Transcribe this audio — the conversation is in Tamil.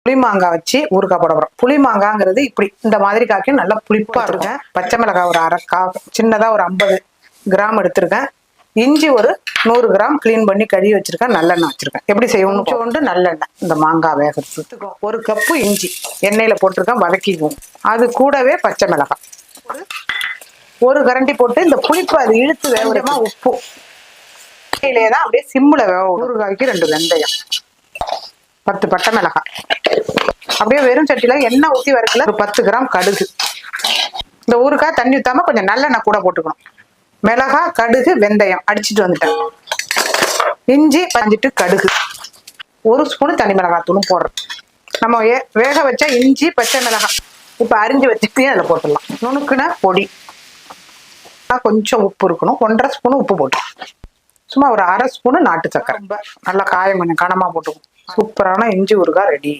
புளி மாங்காய் வச்சு ஊறுகாய் போட போறோம். புளி மாங்காங்கிறது இப்படி இந்த மாதிரி காய்க்கும், நல்லா புளிப்பா இருக்கேன். பச்சை மிளகாய் ஒரு அரை சின்னதா ஒரு 50 கிராம் எடுத்திருக்கேன். இஞ்சி ஒரு 100 கிராம் கிளீன் பண்ணி கழுவி வச்சிருக்கேன். நல்லெண்ணெய் வச்சிருக்கேன். எப்படி செய்யணும்? கொஞ்சோண்டு நல்லெண்ணெய், இந்த மாங்காய் வேகிறதுக்கு 1 கப்பு இஞ்சி எண்ணெயில போட்டிருக்கேன், வதக்கிக்குவோம். அது கூடவே பச்சை மிளகாய் ஒரு கரண்டி போட்டு இந்த புளிப்பு அது இழுத்து வேகமா உப்பு தான் அப்படியே சிம்முல ஊறுகாய்க்கு 2 வெந்தயம், 10 பட்டை மிளகாய், அப்படியே வெறும் சட்டியில எண்ணெய் ஊற்றி வறுக்கல ஒரு 10 கிராம் கடுகு. இந்த ஊறுகாய் தண்ணி ஊத்தாம கொஞ்சம் நல்லெண்ணெய் கூட போட்டுக்கணும். மிளகாய், கடுகு, வெந்தயம் அடிச்சுட்டு வந்துட்டேன். இஞ்சி பஞ்சிட்டு கடுகு, 1 ஸ்பூன் தனி மிளகாய் தூளும் போடுறோம். நம்ம வேக வச்ச இஞ்சி பச்சை மிளகாய் இப்ப அரிஞ்சு வச்சுட்டு அதில் போட்டுடலாம். நுணுக்குன பொடி, கொஞ்சம் உப்பு இருக்கணும். 1.5 ஸ்பூன் உப்பு போட்டு, சும்மா ஒரு 1/2 ஸ்பூன் நாட்டு சக்கரை, ரொம்ப நல்லா காயம் கொஞ்சம் கனமா போட்டுக்கும். சூப்பரான இஞ்சி ஊறுகாய் ரெடி.